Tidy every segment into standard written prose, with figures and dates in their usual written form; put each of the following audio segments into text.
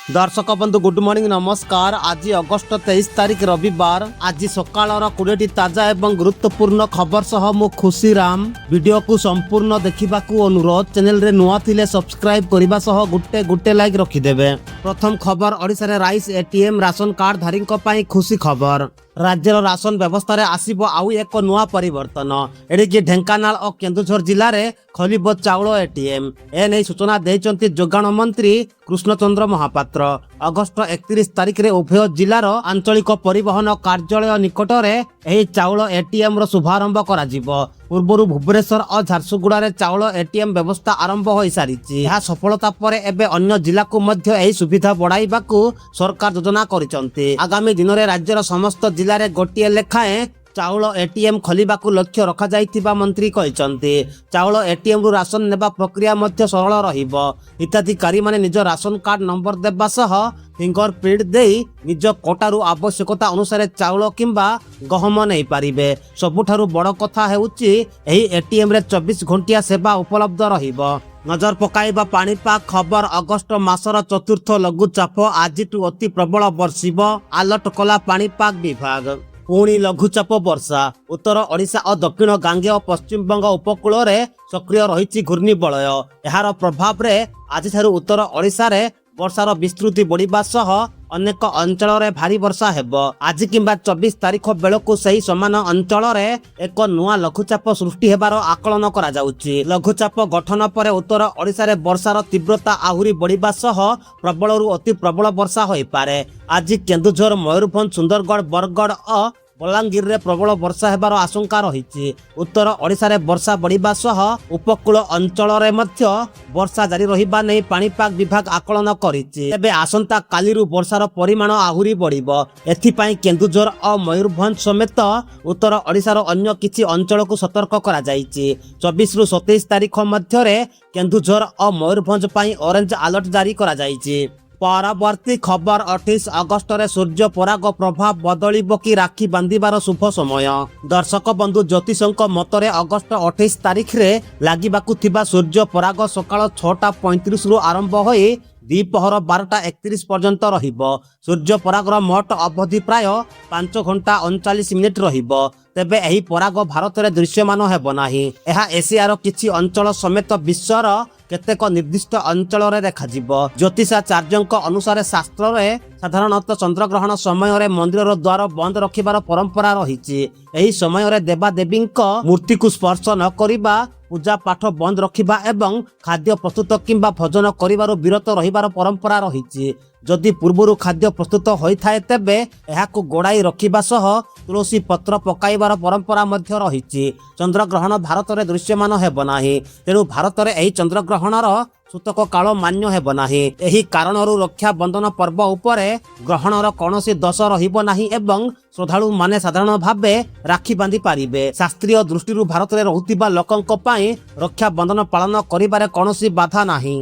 दर्शक बंधु good morning नमस्कार। आज अगस्त 23 तारिख रविवार। आज सकाळ 20 ताजा एवं गुरुत्वपूर्ण खबर सह मु खुशी राम। वीडियो को संपूर्ण देखा अनुरोध। चैनल रे नुआ थिले सब्सक्राइब करबा सह गुटे गुटे लाइक रखिदेवे। प्रथम खबर ओडिशा रे राइस एटीएम राशन कार्ड धारी पई खुशी खबर। राज्यर राशन व्यवस्था रे आसीबो आउ एक नुआ परिवर्तन। एडिकी ढेंकानाल और केन्दुझर जिले में खोलिबो चाउल एटीएम। एने सूचना देइचंती जोगाण मंत्री कृष्णचंद्र महापात्र। अगस्त 31 तारिख रे उभय जिलार आंचलिक परिवहन कार्यालय निकट में यह चाउल एटीएम रो शुभारंभ करा जिवो। पूर्व भुवनेश्वर और झारसुगुड़ा रे चाउल एटीएम व्यवस्था आरंभ हो सारी। सफलता पर एबे अन्य जिला को मध्य यही सुविधा बढ़ाइबाकू सरकार योजना करिसंती। आगामी दिन में राज्यर समस्त जिले में गोटे लेखाएं चाउल एटीएम खोलिबाकू लक्ष्य रखा जाइथिबा मंत्री कहिसंती। चाउल एटीएम रु राशन नेबा प्रक्रिया मध्य सरल रहिबो। हिताधिकारी माने निज राशन कार्ड नंबर देबा सह फिंगरप्रिंट देई निज कोटारू आवश्यकता अनुसार चाउल किंबा गहम नहीं पारिबे। सबुठारु बड़ कथा हेउची एही एटीएम रे 24 घंटिया सेवा उपलब्ध रहिबो। नजर पकाइबा पाणीपाग खबर। अगस्त मासर चतुर्थ लघुचाप आजिठू अति प्रबल बर्षिबो अलर्ट कला पाणीपाग विभाग। पुणी लघुचाप वर्षा। उत्तर ओडिशा और दक्षिण गांगे और पश्चिम बंग उपकूल रे सक्रिय रही घूर्णिबलय। यार प्रभाव रे आज उत्तर ओडिशा रे वर्षार विस्तृति बढ़िबा सह अनेक अंचल रे भारी वर्षा हेबो। आज किंबा 24 तारिख बेलकू सही समान अंचल रे एक नुआ लघुचाप सृष्टि हेबार आकलन करा जाउची। लघुचाप गठन पर उत्तर ओडिशा रे वर्षार तीव्रता आहुरी बढ़िबा सह प्रबलरू अति प्रबल वर्षा होई पारे। आज केन्दुझर मयूरभंज सुंदरगढ़ बरगढ़ और बलांगीर रे प्रबल वर्षा हेबार आशंका रही। उत्तर ओडिशा रे वर्षा बढ़िबा सह उपकूल अंचल रे मध्य वर्षा जारी रहिबा नै पाणीपाग विभाग आकलन करिछि। एबे आसंता कालीरू वर्षार परिमाण आहुरी बढ़िबो। एथि पई केन्दुझर और मयूरभंज समेत उत्तर ओडिशार अन्य किछि अंचल को सतर्क करा जाइछि। 24 रु 27 तारिख मध्य रे केन्दुझर और मयूरभंज पई ऑरेंज अलर्ट जारी करा जाइछि। परवर्ती खबर 28 अगस्त रे सूर्य पराग प्रभाव बदलिबो कि राखी बांधिबार शुभ समय। दर्शक बंधु ज्योतिषक मतरे अगस्त 28 तारिख रे लागिबाकू थिबा सूर्य पराग सकाळ 6:35 रु आरंभ होई दीपहर 12:31 पर्यंत रहिबो। सूर्य परागर मोट अवधि प्राय 5 घंटा 39 मिनिट रहिबो। तेबे एही पराग भारत रे दृश्यमान हेबो नाही। एहा एशियार किछि अंचल समेत विश्वर केतेक निर्दिष्ट अंचल रे देखाजिबो। ज्योतिषाचार्यक अनुसार शास्त्र रे साधारणतः चंद्रग्रहण समय रे मंदिर द्वार बंद रखिबार परंपरा रहिछि। एही समय रे देवादेवींक मूर्ति को स्पर्श न करिबा, पूजा पाठ बंद रखिबा एवं खाद्य प्रस्तुत किंबा भोजन करिबार विरत रहिबार परंपरा रहिछि। जदि पूर्वरु खाद्य प्रस्तुत होइथाय तेबे एहाकु गोड़ाई रखिबा सह तुलसी पत्र पकाइबार परंपरा मध्य रहिछि। चंद्रग्रहण भारत रे दृश्यमान हेबो नाही। तेणु भारत रे एही चंद्रग्रहणर सूतक काल मान्य हेबो नाही। एही कारणरू रक्षा बंधन पर्व उपरे ग्रहणर कौनसी दोष रहिबो नाही एवं श्रद्धालु माने साधारण भावे राखी बांधि पारिबे। शास्त्रीय दृष्टि भारत रे रहुतिबा लोकंक पई रक्षा बंधन पालन करिबारे कौनसी बाधा नाही।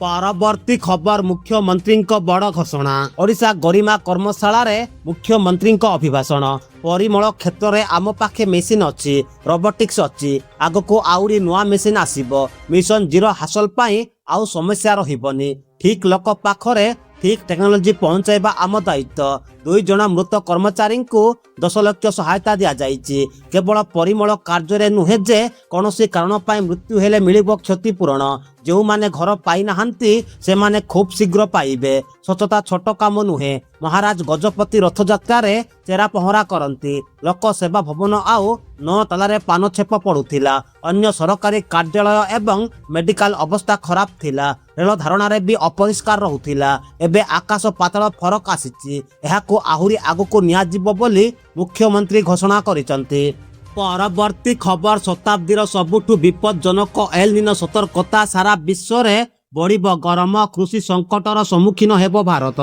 परवर्ती खबर मुख्यमंत्री बड़ घोषणा। ओडिशा गरिमा कर्मशाला रे मुख्यमंत्री अभिभाषण। परिमल क्षेत्र में आम पाखे मेसीन अच्छी, रोबोटिक्स अच्छी, आगको आउरी नुआ मेसीन आसीबो। मिशन जीरो हासिल पाई आउ समस्या रहिबनी। ठीक लोक पाखरे ठीक टेक्नोलोजी पहुंचाइबा आम दायित्व। 2 जन मृत कर्मचारी को 10 लाख सहायता दिया जाइछि। केवल परिमल कार्य नुहे जे कौनसी कारण पाई मृत्यु हेले मिलिबो क्षतिपूरण। जो माने घर पाई नाहंती से माने खूब शीघ्र पाइबे। स्वच्छता छोट काम नुहे। महाराज गजपति रथयात्रा रे चेरा पहरा करंती। लोक सेवा भवन आउ 9 तालारे पान छेप पड़ुथिला। अन्य सरकारी कार्यालय एवं मेडिकल अवस्था खराब थिला। रेल धारणा रे भी अपरिष्कार रहुथिला। एबे आकाश पाताल फरक आसीछि। एहाकू आहुरी आगको नियाजिबो बोली मुख्यमंत्री घोषणा करिसंती। परवर्ती खबर शताब्दीर सबुठु विपदजनक एल निनो सतर्कता। सारा विश्व रे बढ़िबो गरम, कृषि संकटर सम्मुखीन हेबो भारत।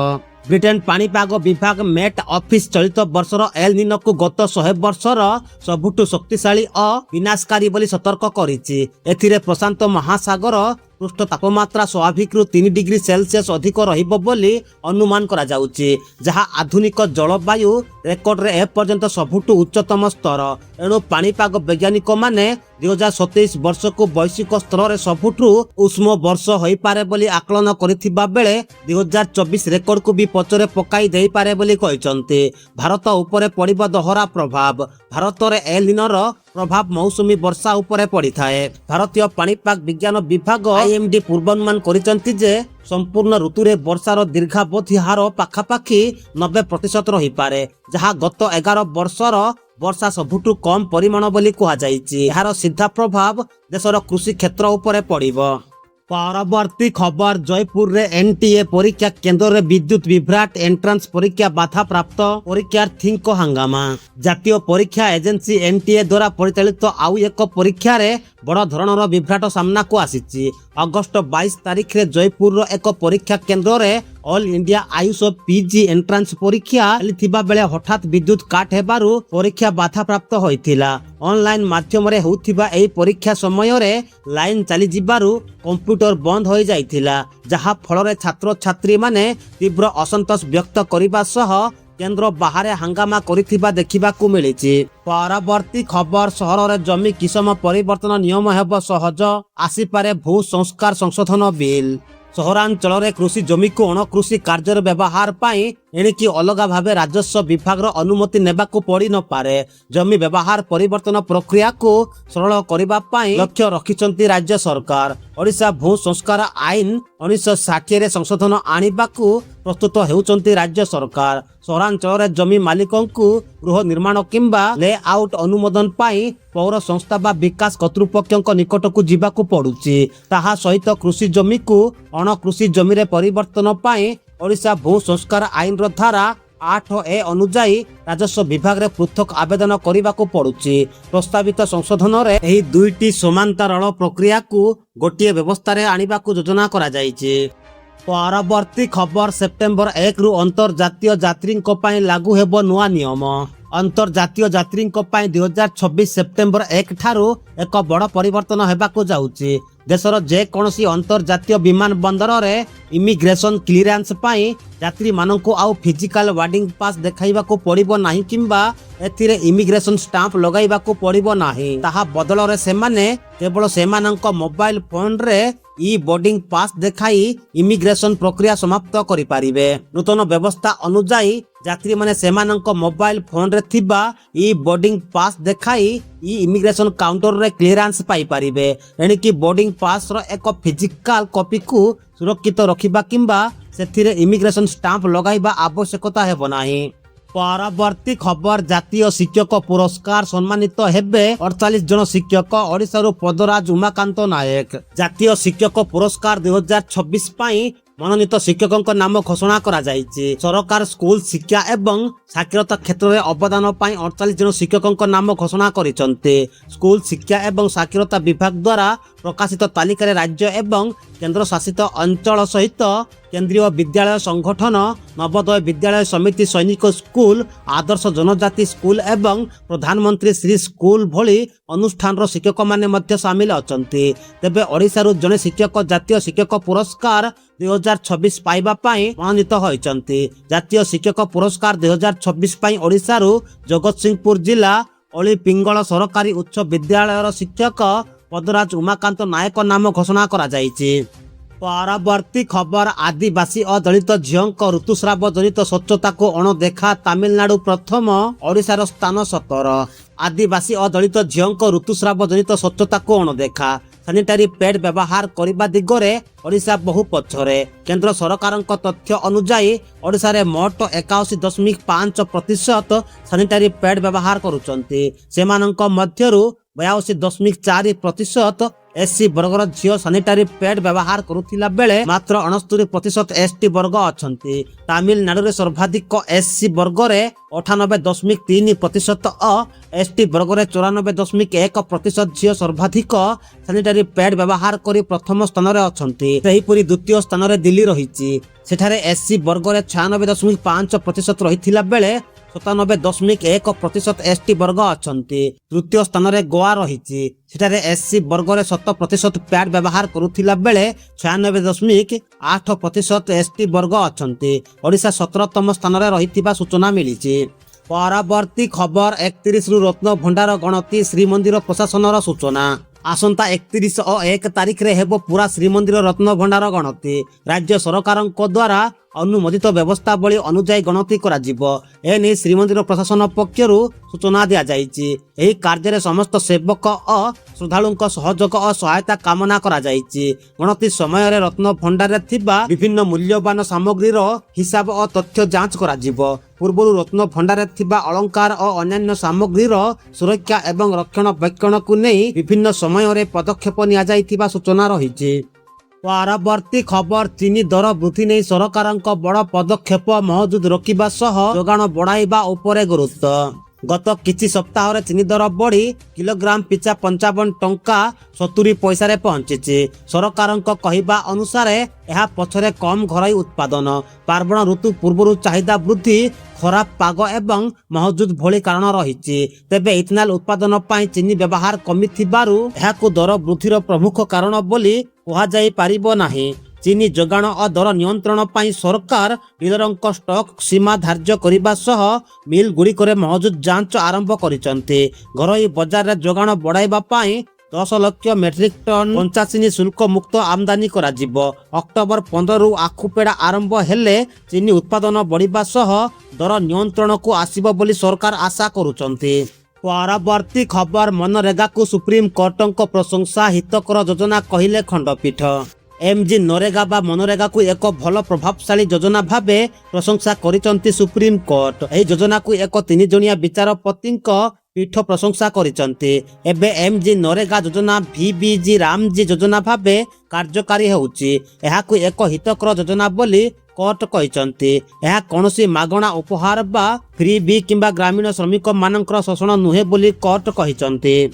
ब्रिटेन पाणीपाग विभाग मेट ऑफिस चलित वर्षर एल निनो को गत 100 वर्षर सबुठु शक्तिशाली और विनाशकारी बोली सतर्क करिछि। एथिरे प्रशांत महासागर पृष्ठ तापमात्रा स्वाभाविक 3 डिग्री सेल्सियस अधिक रहिबो बोली अनुमान करा जाउची जहा आधुनिक जलवायु रेकर्ड रे एपर्यंत सबुठु उच्चतम स्तर। एणु पाणीपाग वैज्ञानिक माने 2027 वर्ष को वैश्विक स्तर रे सबुठु उष्म वर्ष होई पारे बोली आकलन करिथिबा बेले 2024 रेकर्ड को भी पचरे पकाई देई पारे बोली कहिसंते। भारत उपरे पड़िबो दोहरा प्रभाव। भारत रे एल निनो रो प्रभाव मौसुमी वर्षा उपरे पड़ी थाए। भारतीय पाणीपाग विज्ञान विभाग आईएमडी पूर्वानुमान करिसंती जे संपूर्ण ऋतु रे वर्षार दीर्घावधि हार पाखापाखि 90% रही पारे जहा गत 11 वर्षर वर्षा सबुठु कम परिमाण बोली कहा जायछि। यार सीधा प्रभाव देशर कृषि क्षेत्र उपरे पड़िबो। परवर्ती खबर जयपुर रे एनटीए परीक्षा केंद्र रे विद्युत विभ्राट एंट्रांस परीक्षा बाधा प्राप्त परीक्षार्थी को हंगामा। जातीय परीक्षा एजेंसी एनटीए द्वारा परिचालित आउ एक परीक्षा रे बड़ धरणर विभ्राट सामना को आसीछि। अगस्त 22 तारिख रे जयपुर रो एक परीक्षा केंद्र रे all India Ayush PG entrance परीक्षा चलिथिबा बेले हठात विद्युत काट हेबारु परीक्षा बाधा प्राप्त होइथिला। ऑनलाइन माध्यम रे होउथिबा एई परीक्षा समय रे लाइन चली जिबारु कंप्यूटर बंद होई जाइथिला जहा फल रे छात्र छात्री माने तीव्र असंतोष व्यक्त करिबा सह केंद्र बाहर हंगामा करिथिबा देखिबाकू मिलिछि। परवर्ती खबर सहर रे जमी किसम परिवर्तन नियम हेब सहज आसी पारे भू संस्कार संशोधन बिल। सहरांचल रे कृषि जमी को अणकृषि कार्य व्यवहार पाई एणिकी अलगा भावे राजस्व विभाग रो अनुमति नेबाकू पड़ी न पारे। जमी व्यवहार परिवर्तन प्रक्रिया को सरल करिबा पाई लक्ष्य रखिचंती राज्य सरकार। ओडिशा भू संस्कार आईन 1960 रे संशोधन आनिबाकू प्रस्तुत हेउचंती राज्य सरकार। सहरांचल रे जमी मालिकंकू गृह निर्माण किंबा लेआउट अनुमोदन पाई पौर संस्था बा विकास कर्तृपक्षक निकट को जीवाकू पड़ुची। ताहा सहित कृषि जमी को अणकृषि जमी रे परिवर्तन पाई ओडिशा भू संस्कार आईन रो धारा 8A अनुजाई राजस्व विभाग रे पृथक आवेदन करिबाकू पड़ुची। प्रस्तावित संशोधन रे एही दुईटी समांतराल प्रक्रिया को गोटिए व्यवस्था रे आनिबाकू योजना करा जायछि। परवर्ती खबर सेप्टेम्बर 1 रु अंतर्जातीय यात्री लागू हेबो नुआ नियम। अंतर्जातीय यात्री 2026 सेप्टेम्बर 1 ठारू एक बड़ परिवर्तन हेबाकू जाउची। देशर जे कोनसी अंतर्जातीय विमान बंदर रे इमिग्रेशन क्लियरेंस पाई यात्री माननकू आउ फिजिकल वार्डिंग पास देखाइबाकू पड़िबो नाही किंबा एथिरे इमिग्रेशन स्टाम्प लगाइबाकू पड़िबो नाही। ताहा बदल रे सेमाने केवल सेमानंक मोबाइल फोन रे ई बोर्डिंग पास देखाई इमिग्रेशन प्रक्रिया समाप्त करि पारिबे। नूतन व्यवस्था अनुसार यात्री माने सेमानंक मोबाइल फोन रे थिबा ई बोर्डिंग पास देखाई ई इमिग्रेशन काउंटर रे क्लियरेंस पाई पारिबे। एणिकी बोर्डिंग पास रो एक फिजिकल कॉपी को सुरक्षित रखिबा किंबा सेथिरे इमिग्रेशन स्टाम्प लगाइबा आवश्यकता हेबो नाही। परवर्ती खबर जातीय शिक्षक पुरस्कार सम्मानित हेबे 48 जन शिक्षक। ओडिशा रो पदराज उमाकांत नायक जातीय शिक्षक पुरस्कार 2026 पाई मनोनीत शिक्षकों नाम घोषणा करा जायछि। सरकार स्कूल शिक्षा एवं साक्षरता क्षेत्र में अवदान पाई 48 जन शिक्षकों नाम घोषणा करिसंते। स्कूल शिक्षा एवं साक्षरता विभाग द्वारा प्रकाशित तालिका राज्य एवं केंद्र शासित अंचल सहित केंद्रीय विद्यालय संगठन नवोदय विद्यालय समिति सैनिक स्कूल आदर्श जनजाति स्कूल एवं प्रधानमंत्री श्री स्कूल भली अनुष्ठान रो शिक्षक माने मध्य शामिल अछंती। तेबे ओडिशा रो जने शिक्षक जातीय शिक्षक पुरस्कार 2026 पाइबा पाई मनोनीत होइचंती। जातीय शिक्षक पुरस्कार 2026 पाई ओडिशा रो जगतसिंहपुर जिला ओली पिंगल सरकारी उच्च विद्यालय शिक्षक पदराज उमाकांत नायक नाम घोषणा करा जायछि। परवर्ती खबर आदिवासी अदलित झीओं ऋतुस्राव जनित स्वच्छता को अणदेखा तमिलनाडु प्रथम ओडिशार स्थान 17। आदिवासी अदलित झीओं ऋतुस्राव जनित स्वच्छता को अणदेखा सैनिटारी पैड व्यवहार करने दिगरे ओडिशा बहु पछरे। केंद्र सरकार तथ्य अनुसार ओडिशा रे मोट 81.5% सैनिटारी पैड व्यवहार करुचंती। सेमानंक मध्यरु 82.4% एससी वर्गर झील सैनिटारी पैड व्यवहार करुथिला बेले मात्र 69% एसटी वर्ग अछंती। तमिलनाडु रे सर्वाधिक एससी वर्ग रे 98.3% एसटी वर्ग में 94.1% झील सर्वाधिक सानिटारी पैड व्यवहार कर प्रथम स्थान में अच्छा। द्वितीय स्थान में दिल्ली रही। सेठारे एससी वर्ग में 96.5% रही बेले 97.1% एसटी वर्ग अच्छा। तृतीय स्थान में गोवा रही। सेठारे एससी वर्ग में 7% पैड व्यवहार करुथिला बेले 96.8% एसटी वर्ग अच्छा। ओडिशा 17तम स्थान में रही सूचना मिली। परवर्ती खबर 31 रु रत्न भंडार गणति श्रीमंदिर प्रशासन सूचना। आसंता 31 और 1 तारिख रे हेबो पूरा श्रीमंदिर रत्न भंडार गणति। राज्य सरकार द्वारा अनुमोदित व्यवस्थावली अनुଯାୟୀ गणति करा जिवो। एने श्रीमंदिर प्रशासन पक्षरु सूचना दिया जायछि। एही कार्य समस्त सेवक और श्रद्धालुओं सहयोग और सहायता कामना करा जायछि। गणति समय रे रत्न भंडार रे थिबा विभिन्न मूल्यवान सामग्रीर हिसाब और तथ्य जांच करा जिवो। पूर्व रत्न भंडार रे थिबा अलंकार और अन्य सामग्रीर सुरक्षा एवं रक्षणाबेक्षण को नहीं विभिन्न समय रे पदक्षेप निया जायथिबा सूचना रहिछि। परवर्ती खबर चीनी दर वृद्धि नहीं सरकार बड़ पदक्षेप मौजूद रखा सह जोगाण बढ़ाइबा उपरे गुरुत्व। गत किछि सप्ताह रे चीनी दर बढ़ी किलोग्राम पिछा 55 टंका 70 पैसा रे पहुंची। सरकार कहवा अनुसार यह पछरे कम घरोई उत्पादन, पार्वण ऋतु पूर्व चाहिदा वृद्धि, खराब पाग एवं मौजूद भली कारण रही। तेबे इथेनॉल उत्पादन पाई चीनी व्यवहार कमी थिबारु एहाकु दर वृद्धिर प्रमुख कारण बोली कहा जाई पारिबो नाही। चीनी जोगाण और दर नियंत्रण पाई सरकार डीलरंक स्टॉक सीमा धार्य करने सह मिल गुड़िक मौजूद जांच आरंभ करिसंते। घरोई बाजार रे जोगाण बढ़ाइबा पाई 10 लाख मेट्रिक टन कंचा चीनी शुल्क मुक्त आमदानी करा जिवो। अक्टोबर 15 रु आखुपेड़ा आरंभ हेले चीनी उत्पादन बढ़िबा सह दर नियंत्रण को आसीबो बोली सरकार आशा करुचंते। परवर्ती खबर मनरेगा को सुप्रीम कोर्ट प्रशंसा हितकर योजना कहिले खंडपीठ। एमजी नरेगा बा मनरेगा को एक भल प्रभावशाली योजना भावे प्रशंसा करिसंती सुप्रीम कोर्ट। एही योजना को एक 3 जणिया विचारपति पीठ प्रशंसा करिसंती। एबे एमजी नरेगा योजना वीबीजी रामजी योजना भावे कार्यकारी होउची। एहाकु एक हितकर योजना बोली कोर्ट कहिसंती। एहा कोनोसी मागणा उपहार बा फ्री बी किंबा ग्रामीण श्रमिक मानकर शोषण नुहे बोली कोर्ट कहिसंती।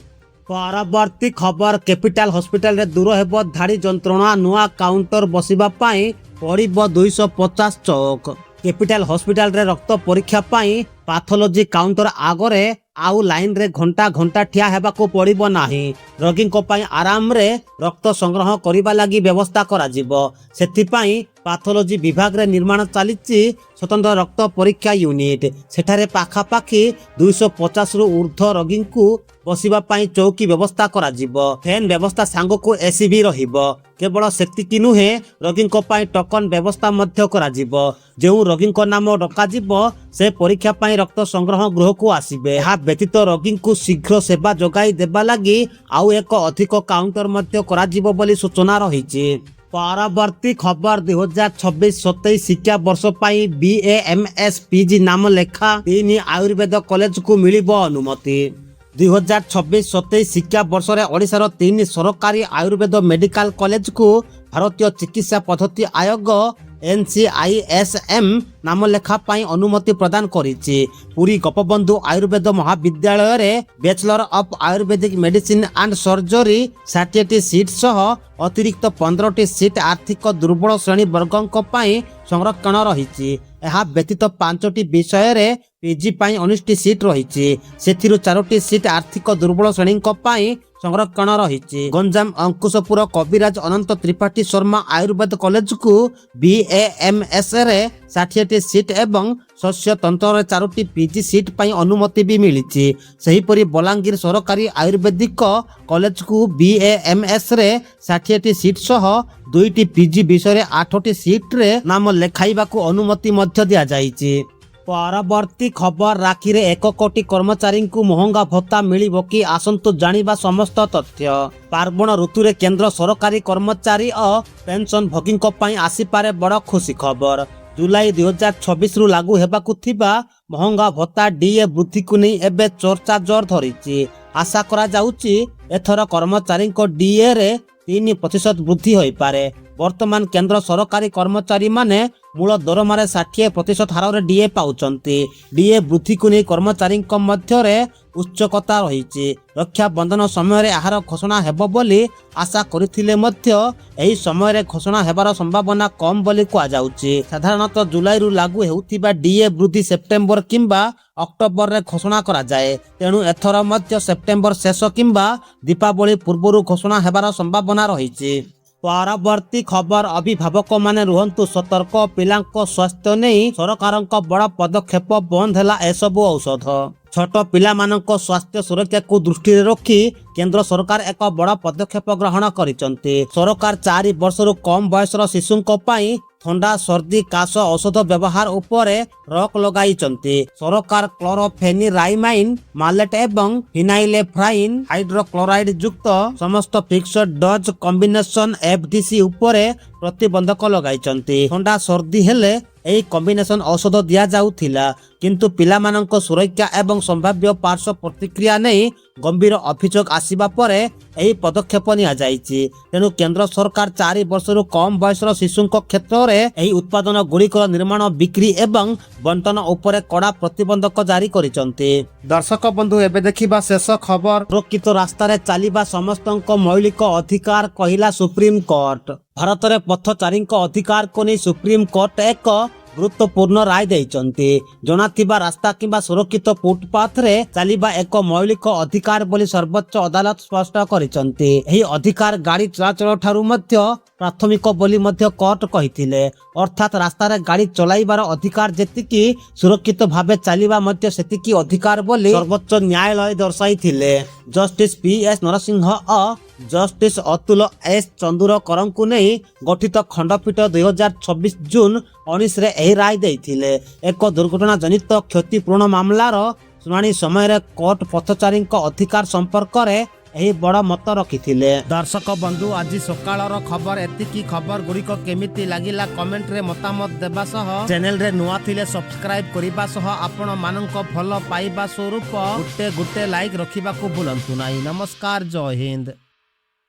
परवर्ती खबर कैपिटल हॉस्पिटल रे दूर हेबो धाड़ी जंत्रणा, नुआ काउंटर बसिबा पाई पड़िबो 250 चौक। कैपिटल हॉस्पिटल रे रक्त परीक्षा पाई पैथोलॉजी काउंटर आगरे आउ लाइन रे घंटा घंटा ठिया हेबा को पड़िबो नाही। रोगी को पाई आराम रे रक्त संग्रह करिबा लागि व्यवस्था करा जिवो। सेथि पाई पैथोलॉजी विभाग रे निर्माण चालिछि स्वतंत्र रक्त परीक्षा यूनिट। सेठारे पाखा पाखी 250 रु ऊर्ध्व रोगी को बसिबा पाई चौकी व्यवस्था करा जिवो। फैन व्यवस्था सांग को एसी भी रहिबो। केवल सेतिकी नुहे रोगी को पाई टोकन व्यवस्था मध्य करा जिवो। जेउ रोगी को नाम डका जिवो से परीक्षा पाई रक्त संग्रह गृह को आसीबे। एहा व्यतीत रोगी को शीघ्र सेवा जोगाई देबा लागि आउ एक अधिक काउंटर मध्य करा जिवो बोली सूचना रहिछि। परवर्ती खबर 2026-27 शिक्षा वर्ष पाई BAMS PG नाम लेखा 3 आयुर्वेद कॉलेज को मिलिबो अनुमति। 2026-27 शिक्षा वर्ष रे ओडिशार 3 सरकारी आयुर्वेद मेडिकल कॉलेज को भारतीय चिकित्सा पद्धति आयोग NCISM नाम लेखा पाई अनुमति प्रदान करिछि। पुरी गोपबंधु आयुर्वेद महाविद्यालय रे bachelor of Ayurvedic medicine and surgery 60 seat सह अतिरिक्त 15 सीट आर्थिक दुर्बल श्रेणी वर्गों पाई संरक्षण रहिछि। एहा व्यतीत 5 विषय रे पीजी पाई 19 सीट रहिछि। सेथिरु 4 सीट आर्थिक दुर्बल श्रेणी पाई संरक्षण रहिछि। गंजाम अंकुशपुर कविराज अनंत त्रिपाठी शर्मा आयुर्वेद कॉलेज को BAMS रे 60 सीट एवं शस्य तंत्र रे 4 पीजी सीट पाई अनुमति भी मिलिछि। सेहीपरि बलांगीर सरकारी आयुर्वेदिक कॉलेज को BAMS रे 60 सीट सह 2 पीजी विषय रे 8 सीट रे नाम लेखाइबा को अनुमति मध्य दिया जाइछि। परवर्ती खबर राखी रे 1 कोटी कर्मचारी को महंगा भत्ता मिलिबो कि आसंतु जानिबा समस्त तथ्य। पार्वण ऋतु रे केंद्र सरकारी कर्मचारी और पेंशन भोगी पाई आसी पारे बड़ खुशी खबर। जुलाई 2026 रु लागू हेबाकु थिबा महंगा भत्ता डीए वृद्धि को नहीं एबे चर्चा जोर धरिछि। आशा करा जाउछि एथर कर्मचारी को डीए रे 3% वृद्धि होई पारे। ବର୍ତ୍ତମାନ କେନ୍ଦ୍ର ସରକାରୀ କର୍ମଚାରୀ ମାନେ ମୂଳ ଦରମାରେ 60% ହାରରେ ଡିଏ ପାଉଛନ୍ତି। ଡିଏ ବୃଦ୍ଧିକୁ ନେଇ କର୍ମଚାରୀଙ୍କ ମଧ୍ୟରେ ଉତ୍ସୁକତା ରହିଛି। ରକ୍ଷାବନ୍ଧନ ସମୟରେ ଏହାର ଘୋଷଣା ହେବ ବୋଲି ଆଶା କରିଥିଲେ ମଧ୍ୟ ଏହି ସମୟରେ ଘୋଷଣା ହେବାର ସମ୍ଭାବନା କମ୍ ବୋଲି କୁହାଯାଉଛି। ସାଧାରଣତଃ ଜୁଲାଇରୁ ଲାଗୁ ହେଉଥିବା ଡିଏ ବୃଦ୍ଧି ସେପ୍ଟେମ୍ବର କିମ୍ବା ଅକ୍ଟୋବରରେ ଘୋଷଣା କରାଯାଏ। ତେଣୁ ଏଥର ମଧ୍ୟ ସେପ୍ଟେମ୍ବର ଶେଷ କିମ୍ବା ଦୀପାବଳି ପୂର୍ବରୁ ଘୋଷଣା ହେବାର ସମ୍ଭାବନା ରହିଛି। ପରବର୍ତ୍ତୀ ଖବର, ଅଭିଭାବକମାନେ ରୁହନ୍ତୁ ସତର୍କ, ପିଲାଙ୍କ ସ୍ୱାସ୍ଥ୍ୟ ନେଇ ସରକାରଙ୍କ ବଡ଼ ପଦକ୍ଷେପ, ବନ୍ଦ ହେଲା ଏସବୁ ଔଷଧ। ଛୋଟ ପିଲାମାନଙ୍କ ସ୍ୱାସ୍ଥ୍ୟ ସୁରକ୍ଷାକୁ ଦୃଷ୍ଟିରେ ରଖି କେନ୍ଦ୍ର ସରକାର ଏକ ବଡ଼ ପଦକ୍ଷେପ ଗ୍ରହଣ କରିଛନ୍ତି। ସରକାର 4 ବର୍ଷରୁ କମ୍ ବୟସର ଶିଶୁଙ୍କ ପାଇଁ ଥଣ୍ଡା, ସର୍ଦ୍ଦି, କାଶ ଔଷଧ ବ୍ୟବହାର ଉପରେ ରୋକ ଲଗାଇଛନ୍ତି। ସରକାର କ୍ଲୋରୋଫେନିରାମାଇନ୍, ମାଲେଟ୍ ଏବଂ ଫିନାଇଲେଫ୍ରାଇନ୍ ହାଇଡ୍ରୋକ୍ଲୋରାଇଡ୍ ଯୁକ୍ତ ସମସ୍ତ ଫିକ୍ସଡ୍ ଡୋଜ୍ କମ୍ବିନେସନ୍ FDC ଉପରେ ପ୍ରତିବନ୍ଧକ ଲଗାଇଛନ୍ତି। ଥଣ୍ଡା, ସର୍ଦ୍ଦି ହେଲେ ଏହି କମ୍ବିନେସନ ଔଷଧ ଦିଆଯାଉଥିଲା, କିନ୍ତୁ ପିଲାମାନଙ୍କ ସୁରକ୍ଷା ଏବଂ ସମ୍ଭାବ୍ୟ ପାର୍ଶ୍ୱ ପ୍ରତିକ୍ରିୟା ନେଇ ଗମ୍ଭୀର ଅଭିଯୋଗ ଆସିବା ପରେ ଏହି ପଦକ୍ଷେପ ନିଆଯାଇଛି। ତେଣୁ କେନ୍ଦ୍ର ସରକାର 4 ବର୍ଷରୁ କମ୍ ବୟସର ଶିଶୁଙ୍କ କ୍ଷେତ୍ରରେ ଏହି ଉତ୍ପାଦନ ଗୁଡ଼ିକର ନିର୍ମାଣ, ବିକ୍ରି ଏବଂ ବଣ୍ଟନ ଉପରେ କଡ଼ା ପ୍ରତିବନ୍ଧକ ଜାରି କରିଛନ୍ତି। ଦର୍ଶକ ବନ୍ଧୁ, ଏବେ ଦେଖିବା ଶେଷ ଖବର। ସୁରକ୍ଷିତ ରାସ୍ତାରେ ଚାଲିବା ସମସ୍ତଙ୍କ ମୌଳିକ ଅଧିକାର, କହିଲା ସୁପ୍ରିମକୋର୍ଟ। ଭାରତରେ ପଥଚାରୀଙ୍କ ଅଧିକାରକୁ ନେଇ ସୁପ୍ରିମକୋର୍ଟ ଏକ ଗୁରୁତ୍ୱପୂର୍ଣ୍ଣ ରାୟ ଦେଇଛନ୍ତି। ଜଣାଥିବା ରାସ୍ତା କିମ୍ବା ସୁରକ୍ଷିତ ଫୁଟପାଥରେ ଚାଲିବା ଏକ ମୌଳିକ ଅଧିକାର ବୋଲି ସର୍ବୋଚ୍ଚ ଅଦାଲତ ସ୍ପଷ୍ଟ କରିଛନ୍ତି। ଏହି ଅଧିକାର ଗାଡ଼ି ଚଳାଚଳ ଠାରୁ ମଧ୍ୟ ପ୍ରାଥମିକ ବୋଲି ମଧ୍ୟ କୋର୍ଟ କହିଥିଲେ। ଅର୍ଥାତ୍ ରାସ୍ତାରେ ଗାଡ଼ି ଚଳାଇବାର ଅଧିକାର ଯେତିକି, ସୁରକ୍ଷିତ ଭାବେ ଚାଲିବା ମଧ୍ୟ ସେତିକି ଅଧିକାର ବୋଲି ସର୍ବୋଚ୍ଚ ନ୍ୟାୟାଳୟ ଦର୍ଶାଇଥିଲେ। ଜଷ୍ଟିସ୍ PS ନରସିଂହ ଓ ଜଷ୍ଟିସ୍ ଅତୁଲ S ଚନ୍ଦୁରକରଙ୍କୁ ନେଇ ଗଠିତ ଖଣ୍ଡପୀଠ 2024 ଜୁନ୍ 19ରେ ଏହି ରାୟ ଦେଇଥିଲେ। ଏକ ଦୁର୍ଘଟଣା ଜନିତ କ୍ଷତିପୂରଣ ମାମଲାର ଶୁଣାଣି ସମୟରେ କୋର୍ଟ ପଥଚାରୀଙ୍କ ଅଧିକାର ସମ୍ପର୍କରେ ଏହି ବଡ଼ ମତ ରଖିଥିଲେ। ଦର୍ଶକ ବନ୍ଧୁ, ଆଜି ସକାଳର ଖବର ଏତିକି। ଖବର ଗୁଡ଼ିକ କେମିତି ଲାଗିଲା କମେଣ୍ଟରେ ମତାମତ ଦେବା ସହ ଚ୍ୟାନେଲରେ ନୂଆ ଥିଲେ ସବସ୍କ୍ରାଇବ କରିବା ସହ ଆପଣ ମାନଙ୍କ ଭଲ ପାଇବା ସ୍ୱରୂପ ଗୋଟେ ଲାଇକ୍ ରଖିବାକୁ ଭୁଲନ୍ତୁ ନାହିଁ। ନମସ୍କାର, ଜୟ ହିନ୍ଦ।